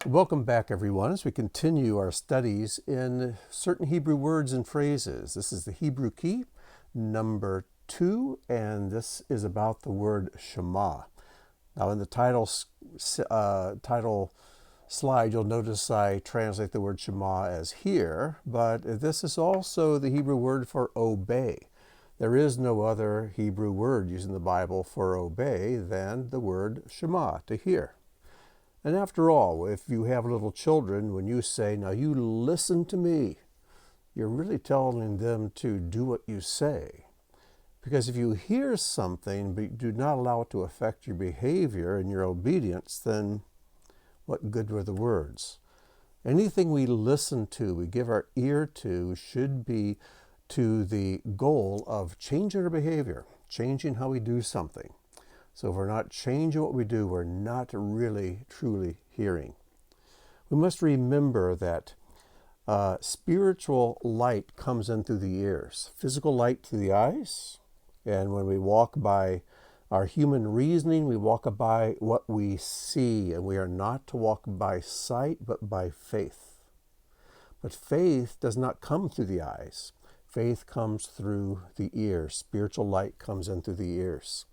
Welcome back, everyone, as we continue our studies in certain Hebrew words and phrases. This is the Hebrew key, number 2, and this is about the word Shema. Now, in the title slide, you'll notice I translate the word Shema as hear, but this is also the Hebrew word for obey. There is no other Hebrew word used in the Bible for obey than the word Shema, to hear. And after all, if you have little children, when you say, "Now you listen to me," you're really telling them to do what you say. Because if you hear something but do not allow it to affect your behavior and your obedience, then what good were the words? Anything we listen to, we give our ear to, should be to the goal of changing our behavior, changing how we do something. So if we're not changing what we do, we're not really, truly hearing. We must remember that spiritual light comes in through the ears, physical light through the eyes, and when we walk by our human reasoning, we walk by what we see, and we are not to walk by sight, but by faith. But faith does not come through the eyes. Faith comes through the ears. Spiritual light comes in through the ears.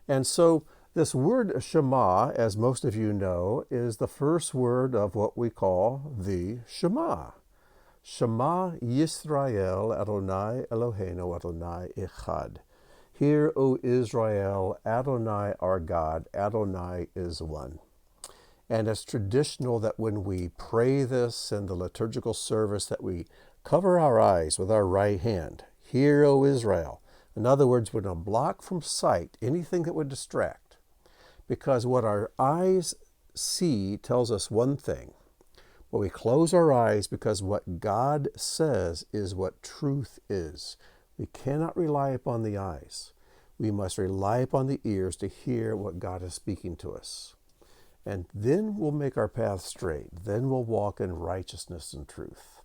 And so this word Shema, as most of you know, is the first word of what we call the Shema. Shema Yisrael Adonai Eloheinu Adonai Echad. Hear, O Israel, Adonai our God, Adonai is one. And it's traditional that when we pray this in the liturgical service that we cover our eyes with our right hand. Hear, O Israel. In other words, we're going to block from sight anything that would distract. Because what our eyes see tells us one thing. But we close our eyes because what God says is what truth is. We cannot rely upon the eyes. We must rely upon the ears to hear what God is speaking to us. And then we'll make our path straight. Then we'll walk in righteousness and truth.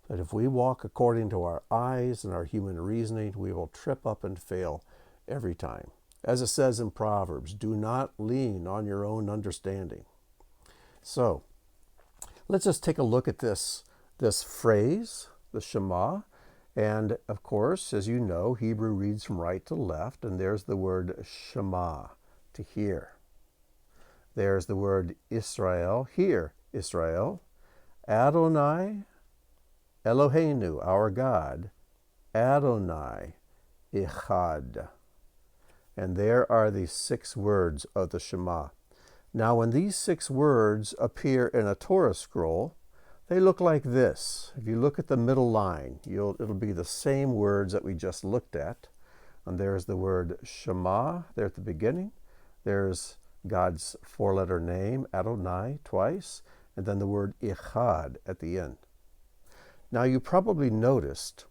But if we walk according to our eyes and our human reasoning, we will trip up and fail every time. As it says in Proverbs, do not lean on your own understanding. So, let's just take a look at this phrase, the Shema. And of course, as you know, Hebrew reads from right to left, and there's the word Shema, to hear. There's the word Israel, hear, Israel. Adonai, Eloheinu, our God, Adonai, Echad. And there are the 6 words of the Shema. Now, when these 6 words appear in a Torah scroll, they look like this. If you look at the middle line, it'll be the same words that we just looked at. And there's the word Shema there at the beginning. There's God's 4-letter name, Adonai, twice, and then the word Echad at the end. Now, you probably noticed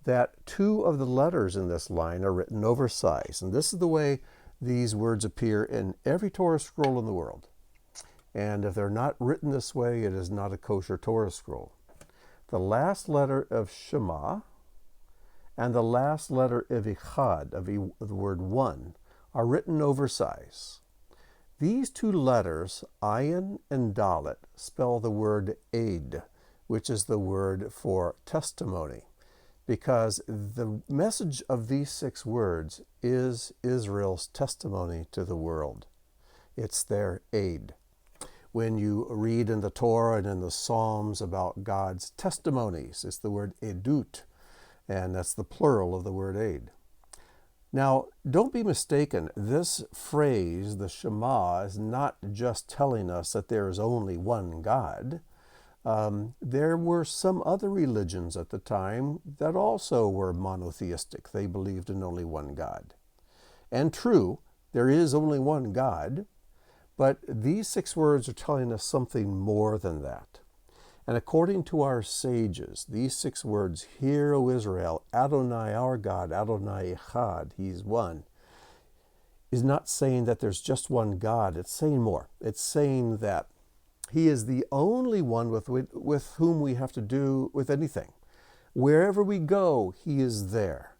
that 2 of the letters in this line are written oversized. And this is the way these words appear in every Torah scroll in the world. And if they're not written this way, it is not a kosher Torah scroll. The last letter of Shema and the last letter of Echad, of the word one, are written oversized. These 2 letters, Ayin and Dalet, spell the word Eid, which is the word for testimony, because the message of these 6 words is Israel's testimony to the world. It's their aid. When you read in the Torah and in the Psalms about God's testimonies, it's the word edut, and that's the plural of the word aid. Now, don't be mistaken. This phrase, the Shema, is not just telling us that there is only one God. There were some other religions at the time that also were monotheistic. They believed in only one God. And true, there is only one God, but these 6 words are telling us something more than that. And according to our sages, these 6 words, hear, O Israel, Adonai our God, Adonai Echad, He's one, is not saying that there's just one God. It's saying more. It's saying that He is the only one with whom we have to do with anything. Wherever we go, He is there.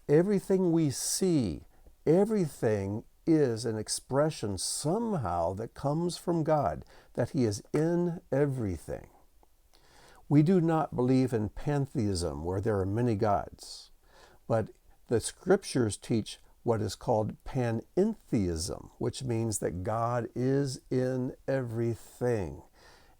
Everything we see, everything is an expression somehow that comes from God, that he is in everything. We do not believe in pantheism, where there are many gods, but the scriptures teach what is called panentheism, which means that God is in everything,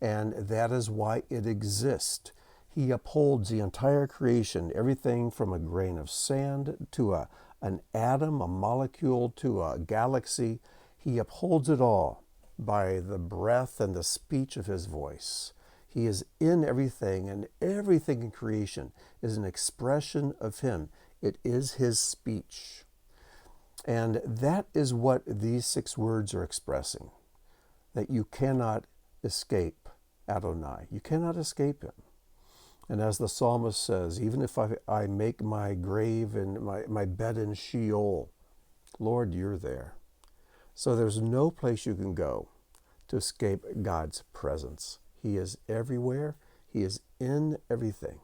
and that is why it exists. He upholds the entire creation, everything from a grain of sand to an atom, a molecule, to a galaxy. He upholds it all by the breath and the speech of his voice. He is in everything, and everything in creation is an expression of him. It is his speech. And that is what these 6 words are expressing, that you cannot escape Adonai. You cannot escape him. And as the psalmist says, even if I make my grave and my bed in Sheol, Lord, you're there. So there's no place you can go to escape God's presence. He is everywhere. He is in everything.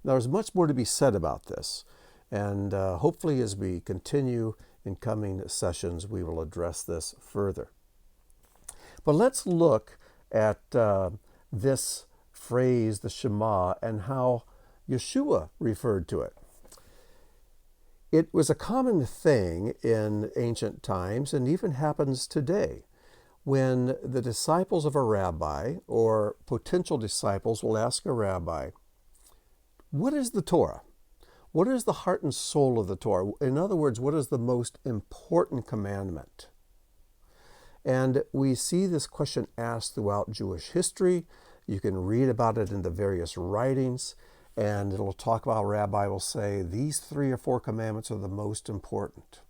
Now, there's much more to be said about this. And hopefully as we continue in coming sessions, we will address this further. But let's look at this phrase, the Shema, and how Yeshua referred to it. It was a common thing in ancient times, and even happens today, when the disciples of a rabbi or potential disciples will ask a rabbi, what is the Torah? What is the heart and soul of the Torah? In other words, what is the most important commandment? And we see this question asked throughout Jewish history. You can read about it in the various writings, and it'll talk about, a rabbi will say, these 3 or 4 commandments are the most important.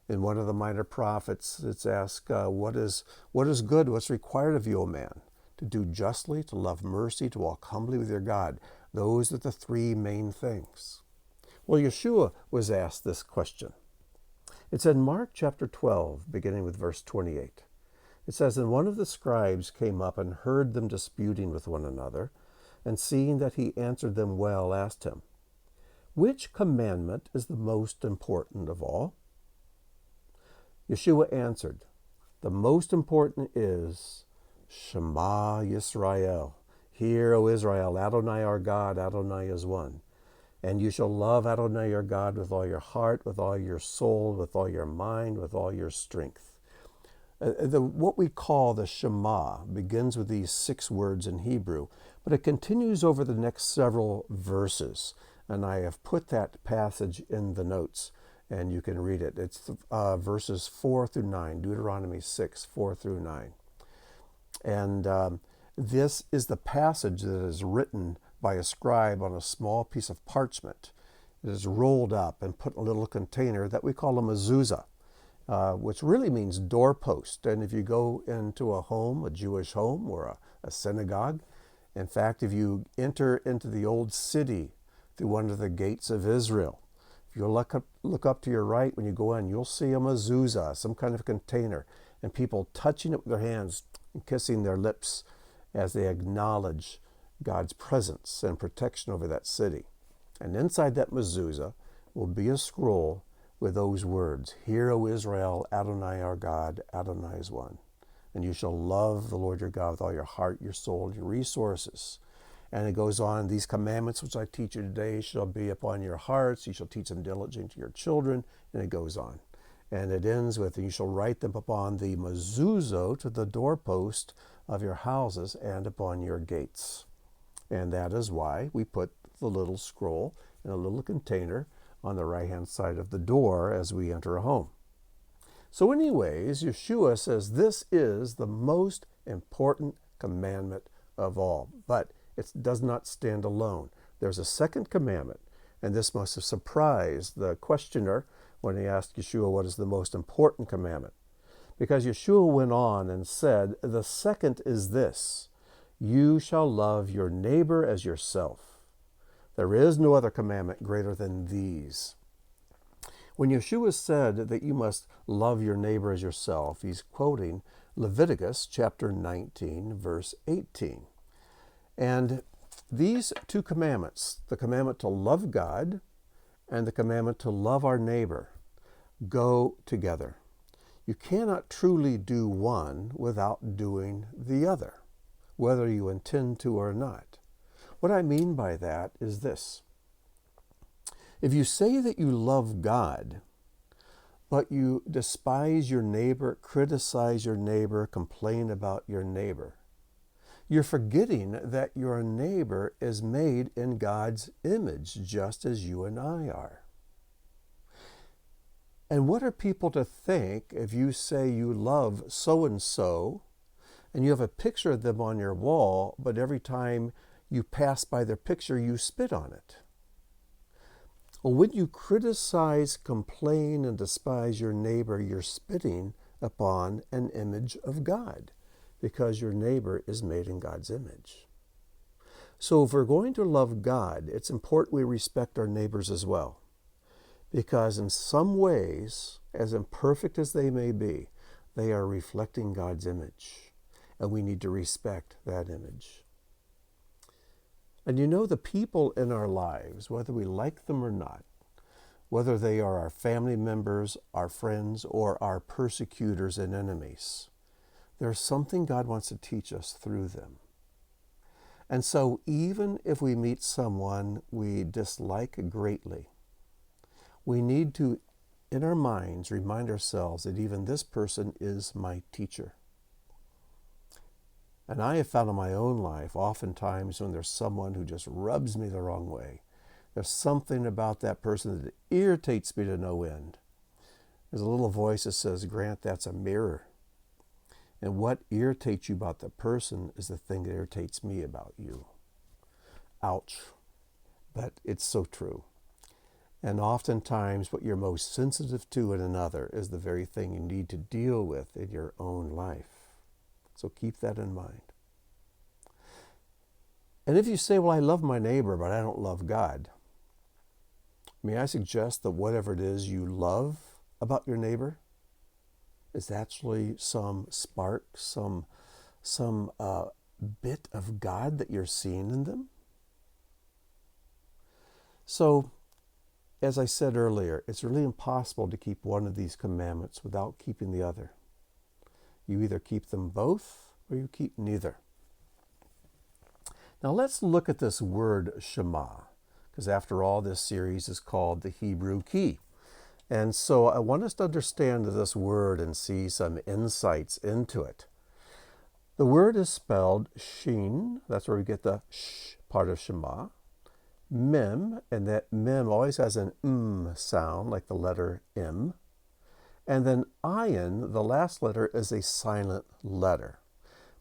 In one of the minor prophets, it's asked, what is good? What's required of you, O man? To do justly, to love mercy, to walk humbly with your God. Those are the 3 main things. Well, Yeshua was asked this question. It's in Mark chapter 12, beginning with verse 28. It says, and one of the scribes came up and heard them disputing with one another, and seeing that he answered them well, asked him, which commandment is the most important of all? Yeshua answered, the most important is, Shema Yisrael. Hear, O Israel, Adonai our God, Adonai is one. And you shall love Adonai your God with all your heart, with all your soul, with all your mind, with all your strength. What we call the Shema begins with these 6 words in Hebrew, but it continues over the next several verses. And I have put that passage in the notes, and you can read it. It's verses 4 through 9, Deuteronomy 6, 4 through 9. And this is the passage that is written by a scribe on a small piece of parchment. It is rolled up and put in a little container that we call a mezuzah, which really means doorpost. And if you go into a home, a Jewish home or a synagogue, in fact, if you enter into the old city through one of the gates of Israel, if you look up to your right when you go in, you'll see a mezuzah, some kind of container, and people touching it with their hands and kissing their lips as they acknowledge God's presence and protection over that city. And inside that mezuzah will be a scroll with those words, Hear, O Israel, Adonai our God, Adonai is one. And you shall love the Lord your God with all your heart, your soul, your resources. And it goes on, these commandments which I teach you today shall be upon your hearts. You shall teach them diligently to your children. And it goes on. And it ends with, you shall write them upon the mezuzah, to the doorpost of your houses, and upon your gates. And that is why we put the little scroll in a little container on the right-hand side of the door as we enter a home. So anyways, Yeshua says this is the most important commandment of all. But it does not stand alone. There's a second commandment, and this must have surprised the questioner when he asked Yeshua what is the most important commandment. Because Yeshua went on and said, the second is this, you shall love your neighbor as yourself. There is no other commandment greater than these. When Yeshua said that you must love your neighbor as yourself, he's quoting Leviticus chapter 19, verse 18. And these 2 commandments, the commandment to love God and the commandment to love our neighbor, go together. You cannot truly do one without doing the other, whether you intend to or not. What I mean by that is this. If you say that you love God, but you despise your neighbor, criticize your neighbor, complain about your neighbor, you're forgetting that your neighbor is made in God's image, just as you and I are. And what are people to think if you say you love so-and-so, and you have a picture of them on your wall, but every time you pass by their picture, you spit on it? Well, when you criticize, complain, and despise your neighbor, you're spitting upon an image of God, because your neighbor is made in God's image. So if we're going to love God, it's important we respect our neighbors as well. Because in some ways, as imperfect as they may be, they are reflecting God's image. And we need to respect that image. And you know, the people in our lives, whether we like them or not, whether they are our family members, our friends, or our persecutors and enemies, there's something God wants to teach us through them. And so even if we meet someone we dislike greatly, we need to, in our minds, remind ourselves that even this person is my teacher. And I have found in my own life, oftentimes when there's someone who just rubs me the wrong way, there's something about that person that irritates me to no end. There's a little voice that says, Grant, that's a mirror. And what irritates you about the person is the thing that irritates me about you. Ouch. But it's so true. And oftentimes what you're most sensitive to in another is the very thing you need to deal with in your own life. So keep that in mind. And if you say, well, I love my neighbor, but I don't love God, may I suggest that whatever it is you love about your neighbor is actually some spark, some bit of God that you're seeing in them? So, as I said earlier, it's really impossible to keep one of these commandments without keeping the other. You either keep them both or you keep neither. Now let's look at this word Shema, because after all, this series is called the Hebrew key. And so I want us to understand this word and see some insights into it. The word is spelled Shin, that's where we get the sh part of Shema. Mem, and that mem always has an sound, like the letter M. And then ayin, the last letter, is a silent letter.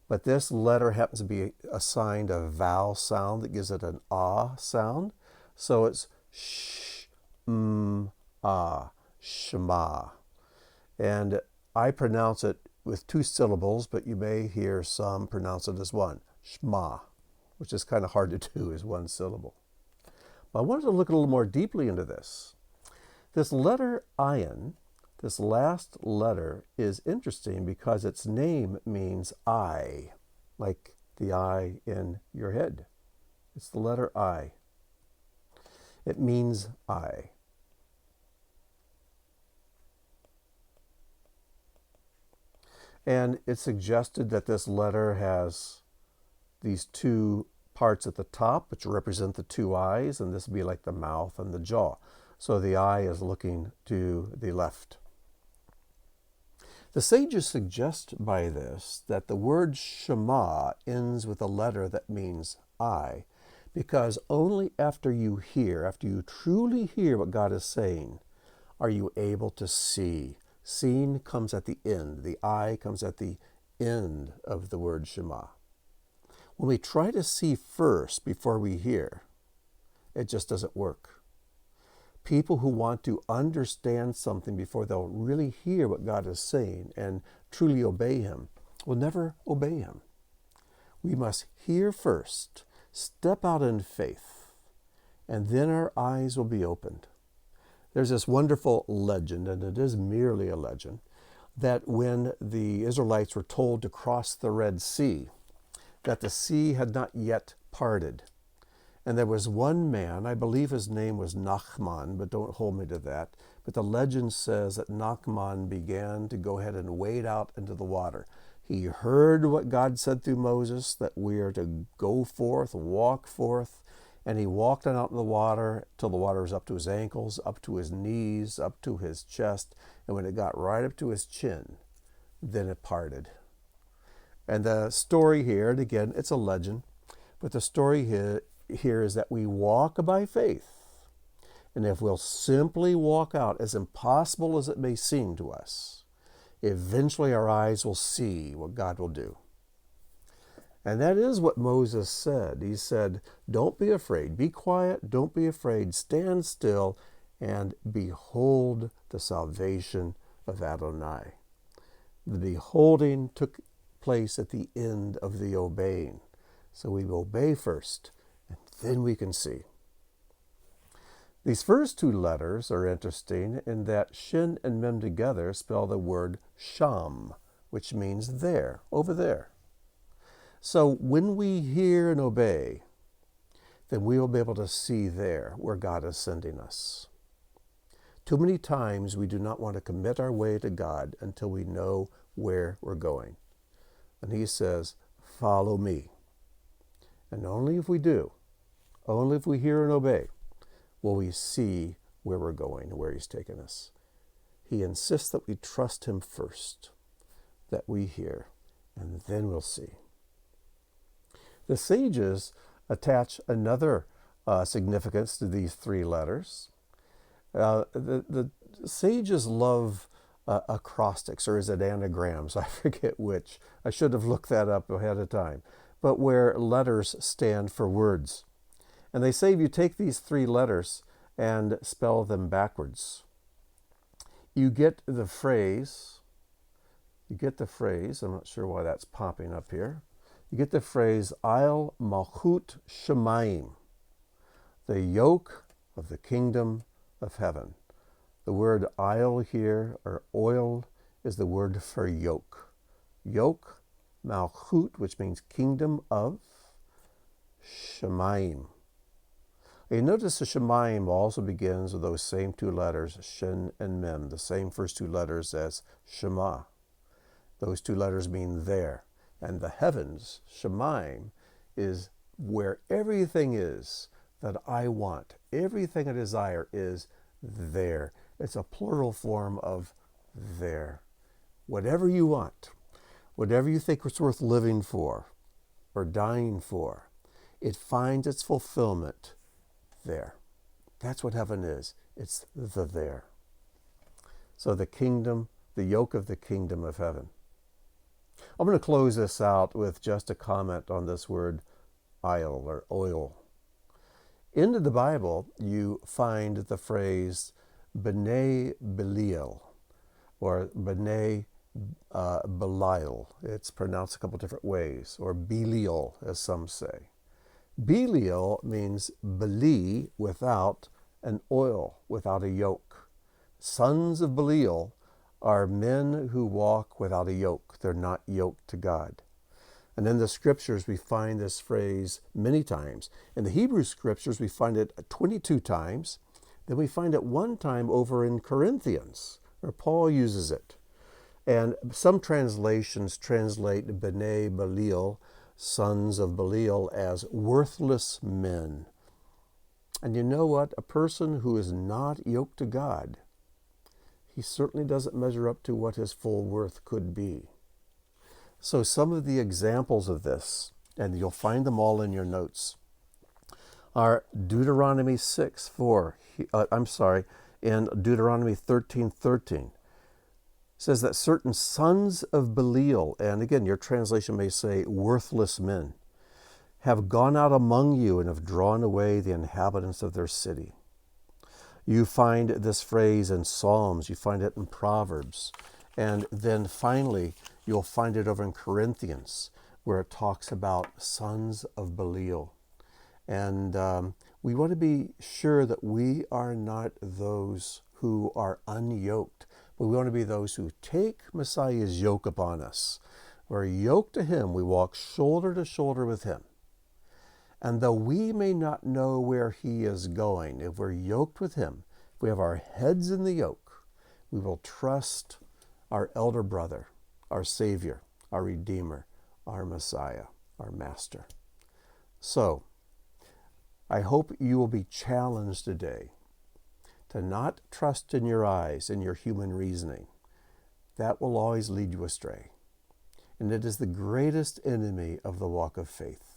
But this letter happens to be assigned a vowel sound that gives it an ah sound. So it's sh, ah, Shema. And I pronounce it with 2 syllables, but you may hear some pronounce it as one. Shema, which is kind of hard to do as 1 syllable. But I wanted to look a little more deeply into this. This letter ayin, this last letter, is interesting because its name means eye, like the eye in your head. It's the letter I. It means eye. And it's suggested that this letter has these 2 parts at the top, which represent the 2 eyes, and this would be like the mouth and the jaw. So the eye is looking to the left. The sages suggest by this that the word Shema ends with a letter that means I, because only after you truly hear what God is saying, are you able to see. Seeing comes at the end. The I comes at the end of the word Shema. When we try to see first before we hear, it just doesn't work. People who want to understand something before they'll really hear what God is saying and truly obey Him will never obey Him. We must hear first, step out in faith, and then our eyes will be opened. There's this wonderful legend, and it is merely a legend, that when the Israelites were told to cross the Red Sea, that the sea had not yet parted. And there was one man, I believe his name was Nachman, but don't hold me to that, But the legend says that Nachman began to go ahead and wade out into the water. He heard what God said through Moses, that we are to go forth, walk forth, and he walked on out in the water till the water was up to his ankles, up to his knees, up to his chest, and when it got right up to his chin, then it parted. And the story here, and again, it's a legend, but the story here is that we walk by faith. And if we'll simply walk out, as impossible as it may seem to us, eventually our eyes will see what God will do. And that is what Moses said. He said, don't be afraid. Be quiet. Don't be afraid. Stand still and behold the salvation of Adonai. The beholding took place at the end of the obeying. So we obey first, and then we can see. These first two letters are interesting in that Shin and Mem together spell the word Sham, which means there, over there. So when we hear and obey, then we will be able to see there where God is sending us. Too many times we do not want to commit our way to God until we know where we're going. And he says, follow me. And only if we do, only if we hear and obey, will we see where we're going and where he's taken us. He insists that we trust him first, that we hear, and then we'll see. The sages attach another significance to these three letters. The sages love acrostics, or is it anagrams? I forget which. I should have looked that up ahead of time. But where letters stand for words. And they say if you take these three letters and spell them backwards, you get the phrase, I'm not sure why that's popping up here. You get the phrase, Al Malchut Shemaim, the yoke of the kingdom of heaven. The word I'll here, or oil, is the word for yoke. Yoke, Malchut, which means kingdom of, Shemaim. You notice the Shemaim also begins with those same two letters, Shin and Mem, the same first two letters as Shema. Those two letters mean there. And the heavens, Shemaim, is where everything is that I want. Everything I desire is there. It's a plural form of there. Whatever you want, whatever you think is worth living for or dying for, it finds its fulfillment there. That's what heaven is. It's the there. So the kingdom, the yoke of the kingdom of heaven. I'm going to close this out with just a comment on this word oil or oil. In the Bible, you find the phrase B'nai Belial or B'nai Belial. It's pronounced a couple different ways, or Belial, as some say. Belial means Beli, without an oil, without a yoke. Sons of Belial are men who walk without a yoke. They're not yoked to God. And in the scriptures, we find this phrase many times. In the Hebrew scriptures, we find it 22 times. Then we find it one time over in Corinthians, where Paul uses it. And some translations translate B'nai Belial, sons of Belial, as worthless men. And you know what? A person who is not yoked to God, he certainly doesn't measure up to what his full worth could be. So some of the examples of this, and you'll find them all in your notes, are Deuteronomy 6:4. In Deuteronomy 13:13. Says that certain sons of Belial, and again, your translation may say worthless men, have gone out among you and have drawn away the inhabitants of their city. You find this phrase in Psalms, you find it in Proverbs, and then finally, you'll find it over in Corinthians, where it talks about sons of Belial. And we want to be sure that we are not those who are unyoked. We want to be those who take Messiah's yoke upon us. We're yoked to him. We walk shoulder to shoulder with him. And though we may not know where he is going, if we're yoked with him, if we have our heads in the yoke, We will trust our elder brother, our Savior, our Redeemer, our Messiah, our Master. So, I hope you will be challenged today to not trust in your eyes and your human reasoning. That will always lead you astray. And it is the greatest enemy of the walk of faith.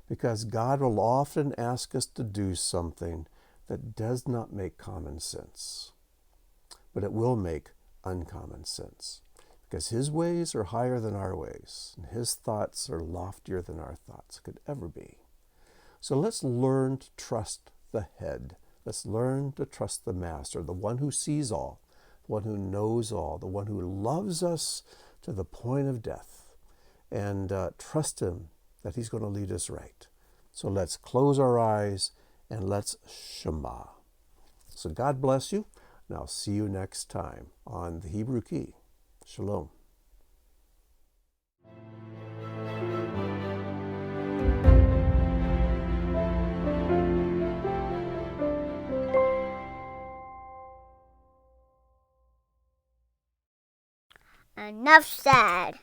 Because God will often ask us to do something that does not make common sense. But it will make uncommon sense. Because His ways are higher than our ways, and His thoughts are loftier than our thoughts could ever be. So let's learn to trust the head. Let's learn to trust the Master, the one who sees all, the one who knows all, the one who loves us to the point of death, and trust Him that He's going to lead us right. So let's close our eyes and let's Shema. So God bless you, and I'll see you next time on the Hebrew Key. Shalom. Enough said.